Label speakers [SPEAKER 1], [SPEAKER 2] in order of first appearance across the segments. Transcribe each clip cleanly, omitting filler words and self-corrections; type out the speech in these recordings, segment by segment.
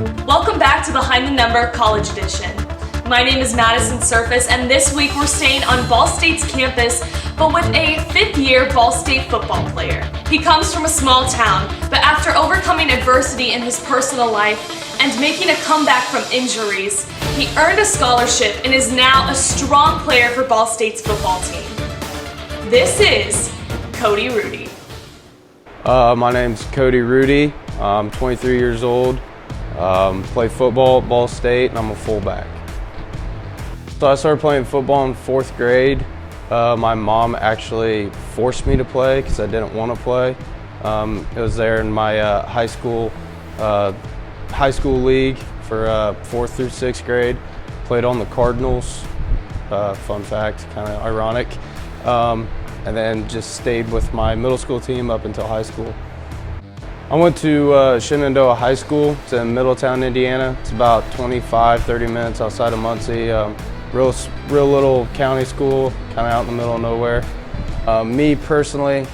[SPEAKER 1] Welcome back to Behind the Number College Edition. My name is Madison Surface, and this week we're staying on Ball State's campus, but with a fifth-year Ball State football player. He comes from a small town, but after overcoming adversity in his personal life and making a comeback from injuries, he earned a scholarship and is now a strong player for Ball State's football team. This is Cody Rudy.
[SPEAKER 2] My name's Cody Rudy. I'm 23 years old. Play football at Ball State, and I'm a fullback. So I started playing football in 4th grade. My mom actually forced me to play because I didn't want to play. It was there in my high school league for 4th through 6th grade. Played on the Cardinals. Fun fact, kind of ironic. And then just stayed with my middle school team up until high school. I went to Shenandoah High School. It's in Middletown, Indiana. It's about 25-30 minutes outside of Muncie. Real little county school, kind of out in the middle of nowhere. Me personally,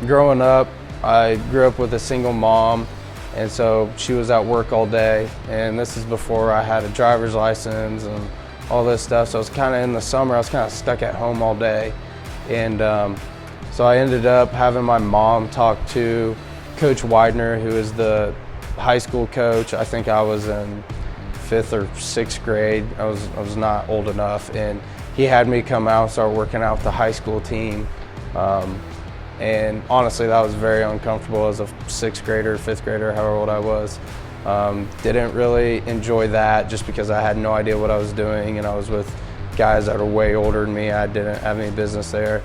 [SPEAKER 2] growing up, I grew up with a single mom, and so she was at work all day. And this is before I had a driver's license and all this stuff. So I was kind of in the summer, I was kind of stuck at home all day. And so I ended up having my mom talk to Coach Widener, who is the high school coach. I think I was in 5th or 6th grade. I was not old enough, and he had me come out and start working out with the high school team. And honestly, that was very uncomfortable as a 6th grader, 5th grader, however old I was. Didn't really enjoy that just because I had no idea what I was doing, and I was with guys that are way older than me. I didn't have any business there.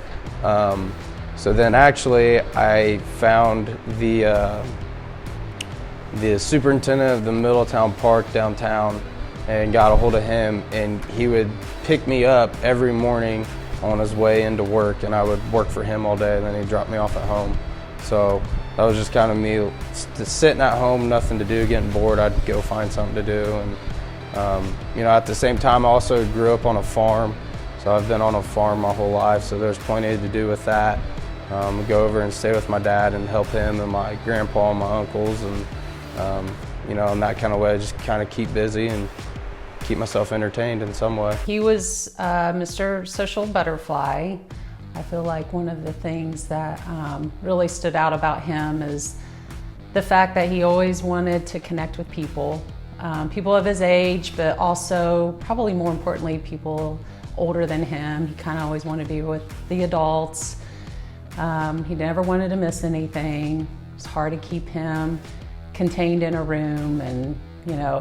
[SPEAKER 2] So then actually I found the superintendent of the Middletown Park downtown and got a hold of him, and he would pick me up every morning on his way into work, and I would work for him all day, and then he'd drop me off at home. So that was just kind of me just sitting at home, nothing to do, getting bored. I'd go find something to do. And at the same time, I also grew up on a farm. So I've been on a farm my whole life, so there's plenty to do with that. Go over and stay with my dad and help him and my grandpa and my uncles, and in that kind of way, just kind of keep busy and keep myself entertained in some way.
[SPEAKER 3] He was Mr. Social Butterfly. I feel like one of the things that really stood out about him is the fact that he always wanted to connect with people, people of his age, but also, probably more importantly, people older than him. He kind of always wanted to be with the adults. He never wanted to miss anything. It was hard to keep him contained in a room, and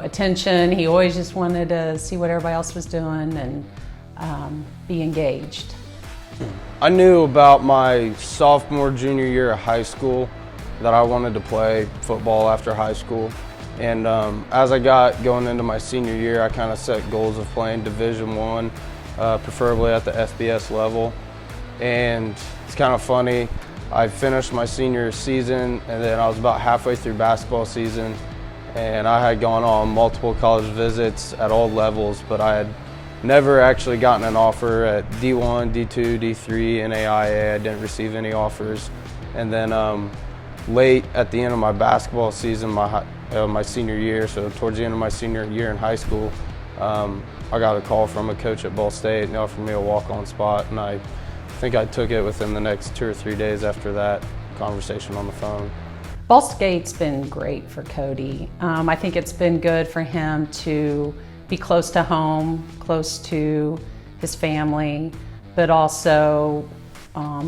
[SPEAKER 3] attention. He always just wanted to see what everybody else was doing and be engaged.
[SPEAKER 2] I knew about my sophomore, junior year of high school that I wanted to play football after high school. And as I got going into my senior year, I kind of set goals of playing Division I, preferably at the FBS level. And it's kind of funny, I finished my senior season, and then I was about halfway through basketball season, and I had gone on multiple college visits at all levels, but I had never actually gotten an offer at D1, D2, D3, NAIA. I didn't receive any offers. And then late at the end of my basketball season, my senior year, so towards the end of my senior year in high school, I got a call from a coach at Ball State, and they offered me a walk-on spot, and I think I took it within the next 2 or 3 days after that conversation on the phone.
[SPEAKER 3] Ball State's been great for Cody. I think it's been good for him to be close to home, close to his family, but also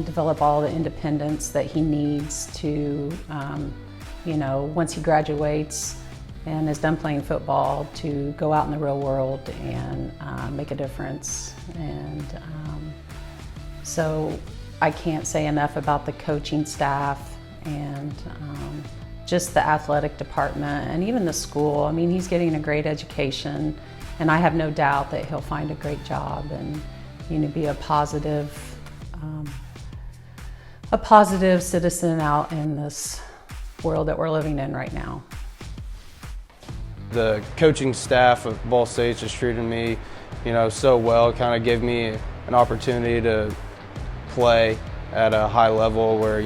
[SPEAKER 3] develop all the independence that he needs to, once he graduates and is done playing football, to go out in the real world and make a difference. And so I can't say enough about the coaching staff and just the athletic department and even the school. I mean, he's getting a great education, and I have no doubt that he'll find a great job and be a positive citizen out in this world that we're living in right now.
[SPEAKER 2] The coaching staff of Ball State just treated me, so well. Kind of gave me an opportunity to play at a high level where,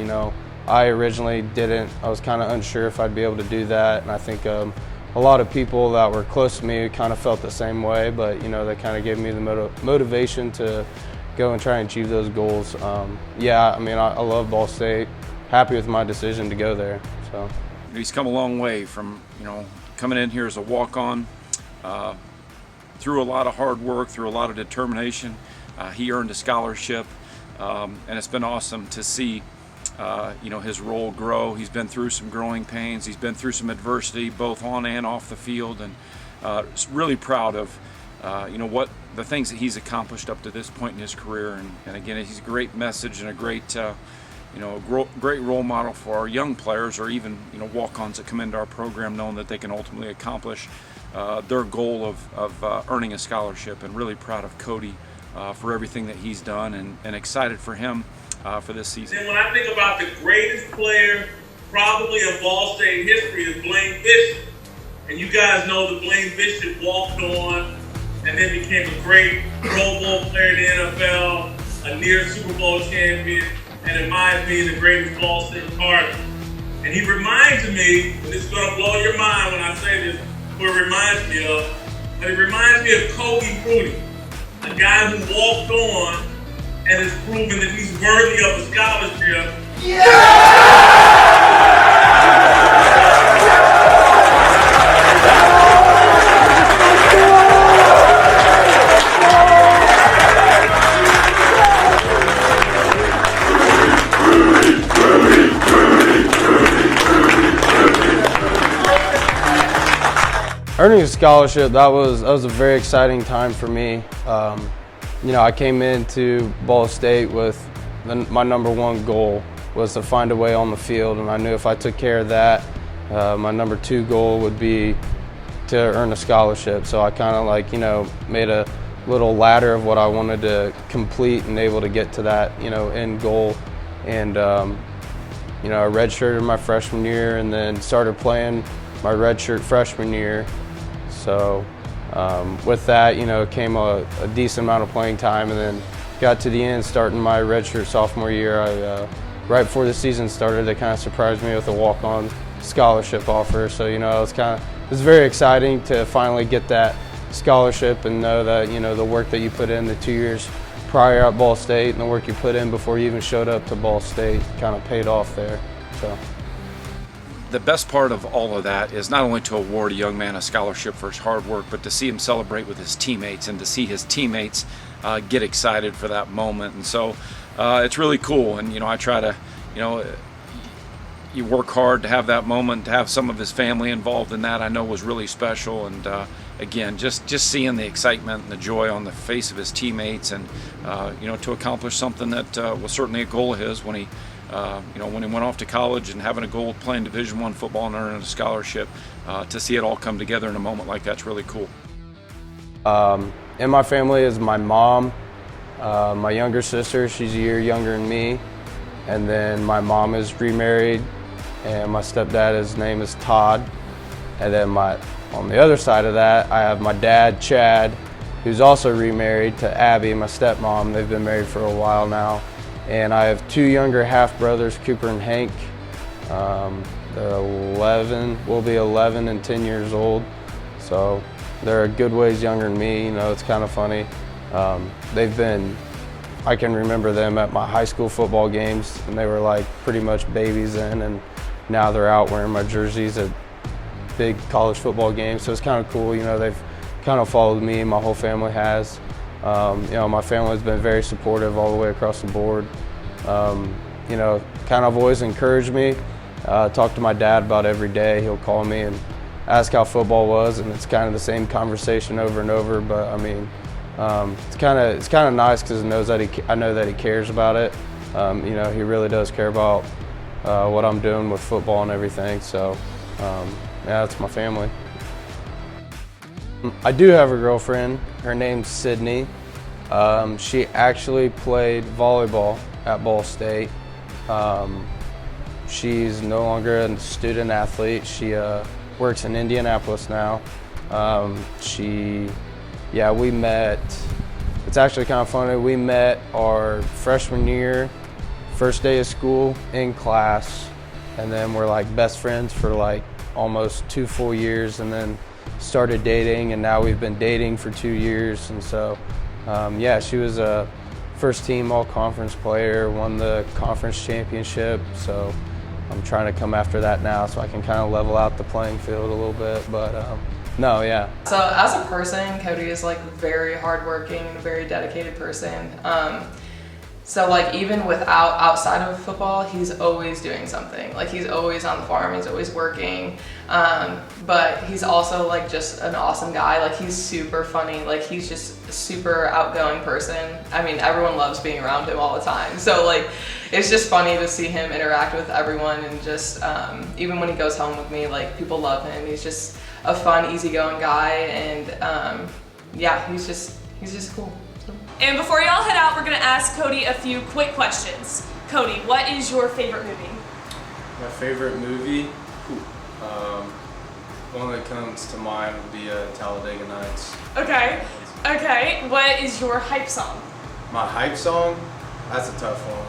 [SPEAKER 2] I originally didn't. I was kind of unsure if I'd be able to do that, and I think a lot of people that were close to me kind of felt the same way, but they kind of gave me the motivation to go and try and achieve those goals. Yeah, I mean, I love Ball State. Happy with my decision to go there. So
[SPEAKER 4] he's come a long way from coming in here as a walk-on, through a lot of hard work, through a lot of determination. He earned a scholarship, and it's been awesome to see his role grow. He's been through some growing pains. He's been through some adversity, both on and off the field, and really proud of what the things that he's accomplished up to this point in his career. And again, he's a great message and a great great role model for our young players, or even walk-ons that come into our program, knowing that they can ultimately accomplish their goal of earning a scholarship. And really proud of Cody for everything that he's done, and excited for him for this season.
[SPEAKER 5] And when I think about the greatest player probably of Ball State history is Blaine Bishop. And you guys know that Blaine Bishop walked on and then became a great Pro Bowl player in the NFL, a near Super Bowl champion, and in my opinion, the greatest Ball State Cardinals. And he reminds me, and this is going to blow your mind when I say this, what it reminds me of, but it reminds me of Cody Rudy, a guy who walked on and has proven that he's worthy of a scholarship.
[SPEAKER 2] Earning a scholarship, that was a very exciting time for me. I came into Ball State with my number one goal was to find a way on the field, and I knew if I took care of that, my number two goal would be to earn a scholarship. So I kind of made a little ladder of what I wanted to complete and able to get to that end goal. And I redshirted my freshman year and then started playing my redshirt freshman year. So with that, came a decent amount of playing time, and then got to the end, starting my redshirt sophomore year. Right before the season started, they kind of surprised me with a walk-on scholarship offer. So it was very exciting to finally get that scholarship and know that the work that you put in the 2 years prior at Ball State and the work you put in before you even showed up to Ball State kind of paid off there. So.
[SPEAKER 4] The best part of all of that is not only to award a young man a scholarship for his hard work, but to see him celebrate with his teammates and to see his teammates get excited for that moment. And so it's really cool. And I try to, you work hard to have that moment, to have some of his family involved in that, I know was really special. And again, just seeing the excitement and the joy on the face of his teammates, and to accomplish something that was certainly a goal of his when he when he went off to college, and having a goal of playing Division I football and earning a scholarship, to see it all come together in a moment like that's really cool.
[SPEAKER 2] In my family is my mom, my younger sister, she's a year younger than me, and then my mom is remarried, and my stepdad, his name is Todd. And then on the other side of that, I have my dad, Chad, who's also remarried to Abby, my stepmom. They've been married for a while now. And I have two younger half-brothers, Cooper and Hank. They're 11, will be 11 and 10 years old. So they're a good ways younger than me. It's kind of funny. I can remember them at my high school football games, and they were like pretty much babies then, and now they're out wearing my jerseys at big college football games. So it's kind of cool. They've kind of followed me, my whole family has. My family has been very supportive all the way across the board. Kind of always encouraged me. Talk to my dad about every day. He'll call me and ask how football was, and it's kind of the same conversation over and over. But I mean, it's kind of nice because I know that he cares about it. He really does care about what I'm doing with football and everything. So yeah, it's my family. I do have a girlfriend. Her name's Sydney. She actually played volleyball at Ball State. She's no longer a student athlete. She works in Indianapolis now. We met. It's actually kind of funny. We met our freshman year, first day of school in class, and then we're like best friends for like almost 2 full years, and then started dating, and now we've been dating for 2 years. And so, yeah, she was a first team all-conference player, won the conference championship. So I'm trying to come after that now so I can kind of level out the playing field a little bit. But no, yeah.
[SPEAKER 6] So as a person, Cody is like very hardworking and a very dedicated person. So like even outside of football, he's always doing something. Like he's always on the farm, he's always working. But he's also like just an awesome guy. Like he's super funny. Like he's just a super outgoing person. I mean, everyone loves being around him all the time. So like, it's just funny to see him interact with everyone, and just even when he goes home with me, like people love him. He's just a fun, easygoing guy, and yeah, he's just cool. So.
[SPEAKER 1] And before y'all head out, we're gonna ask Cody a few quick questions. Cody, what is your favorite movie?
[SPEAKER 2] My favorite movie? One that comes to mind would be Talladega Nights.
[SPEAKER 1] Okay. Okay. What is your hype song?
[SPEAKER 2] My hype song? That's a tough one.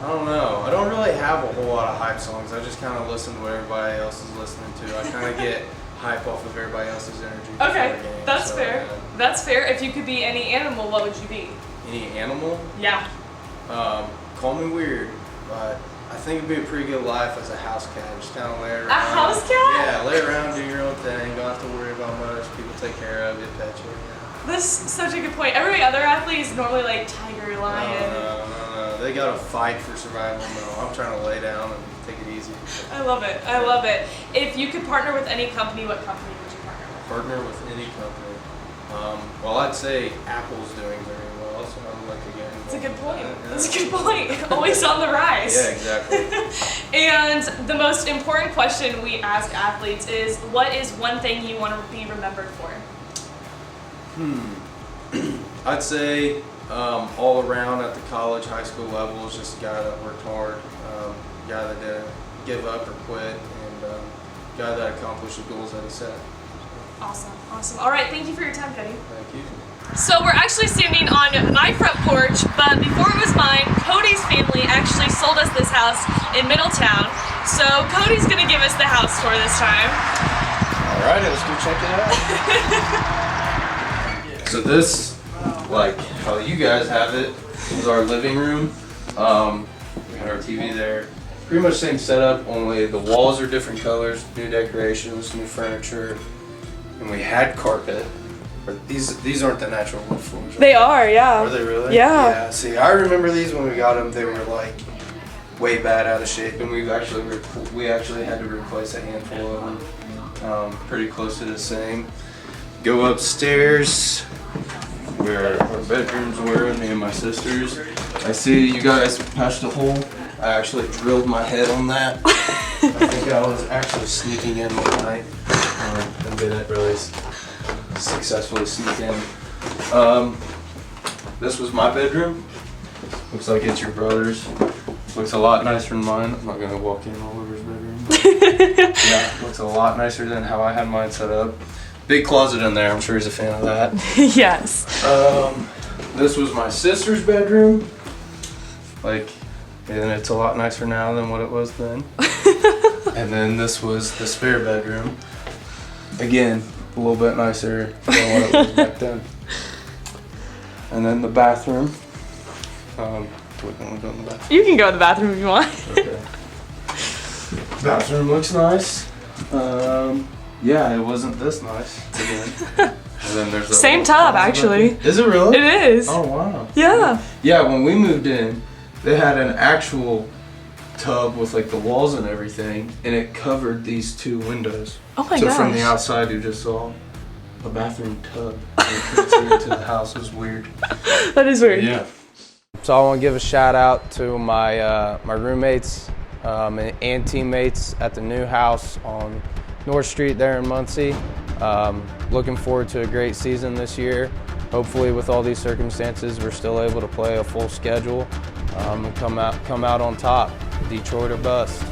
[SPEAKER 2] I don't know. I don't really have a whole lot of hype songs. I just kind of listen to what everybody else is listening to. I kind of get hype off of everybody else's energy.
[SPEAKER 1] Okay, that's fair. Yeah. That's fair. If you could be any animal, what would you be?
[SPEAKER 2] Any animal?
[SPEAKER 1] Yeah.
[SPEAKER 2] Call me weird, but I think it'd be a pretty good life as a house cat. Just kind of lay around.
[SPEAKER 1] A house cat?
[SPEAKER 2] Yeah, lay around, do your own thing. Don't have to worry about much. People take care of you, pet you. Yeah.
[SPEAKER 1] That's such a good point. Every other athlete is normally like tiger, lion.
[SPEAKER 2] No. They gotta fight for survival. No, I'm trying to lay down and take it easy.
[SPEAKER 1] I love it. I love it. If you could partner with any company, what company would you partner with?
[SPEAKER 2] Partner with any company. Well, I'd say Apple's doing very well, so I'd like to get involved.
[SPEAKER 1] That's a good point.
[SPEAKER 2] Yeah.
[SPEAKER 1] That's a good point. Always on the rise.
[SPEAKER 2] Yeah, exactly.
[SPEAKER 1] And the most important question we ask athletes is, what is one thing you want to be remembered for?
[SPEAKER 2] I'd say all around at the college, high school level is just a guy that worked hard, guy that didn't give up or quit, and guy that accomplished the goals that he set.
[SPEAKER 1] Awesome, awesome. All right, thank you for your time, Cody.
[SPEAKER 2] Thank you.
[SPEAKER 1] So we're actually standing on my front porch, but before it was mine, Cody's family actually sold us this house in Middletown. So Cody's gonna give us the house tour this time.
[SPEAKER 2] All right, let's go check it out. So this, like how you guys have it, is our living room. We had our TV there. Pretty much same setup, only the walls are different colors, new decorations, new furniture, and we had carpet. But these aren't the natural wood floors.
[SPEAKER 1] They are, yeah.
[SPEAKER 2] Are they really?
[SPEAKER 1] Yeah.
[SPEAKER 2] Yeah. See, I remember these when we got them. They were like way bad out of shape, and we actually had to replace a handful of them. Pretty close to the same. Go upstairs where our bedrooms were, me and my sisters. I see you guys patched a hole. I actually drilled my head on that. I think I was actually sneaking in one night and didn't really successfully sneak in. This was my bedroom. Looks like it's your brother's. Looks a lot nicer than mine. I'm not gonna walk in all over his bedroom. Yeah, looks a lot nicer than how I had mine set up. Big closet in there. I'm sure he's a fan of that.
[SPEAKER 1] Yes.
[SPEAKER 2] This was my sister's bedroom. And it's a lot nicer now than what it was then. And then this was the spare bedroom. Again, a little bit nicer than what it was back then. And then the bathroom. Do we want to go in the bathroom?
[SPEAKER 1] You can go in the bathroom if you want.
[SPEAKER 2] Okay. Bathroom looks nice. Yeah, it wasn't this nice again. And then there's
[SPEAKER 1] Same tub, actually.
[SPEAKER 2] Is it really?
[SPEAKER 1] It is.
[SPEAKER 2] Oh wow.
[SPEAKER 1] Yeah.
[SPEAKER 2] Yeah, when we moved in, they had an actual tub with like the walls and everything, and it covered these two windows.
[SPEAKER 1] Oh my
[SPEAKER 2] so
[SPEAKER 1] gosh.
[SPEAKER 2] from the outside, you just saw a bathroom tub. You couldn't see into the house. It was weird.
[SPEAKER 1] That is weird.
[SPEAKER 2] Yeah. So I want to give a shout out to my my roommates and teammates at the new house on North Street there in Muncie. Looking forward to a great season this year. Hopefully with all these circumstances, we're still able to play a full schedule and come out on top. Detroit or bust.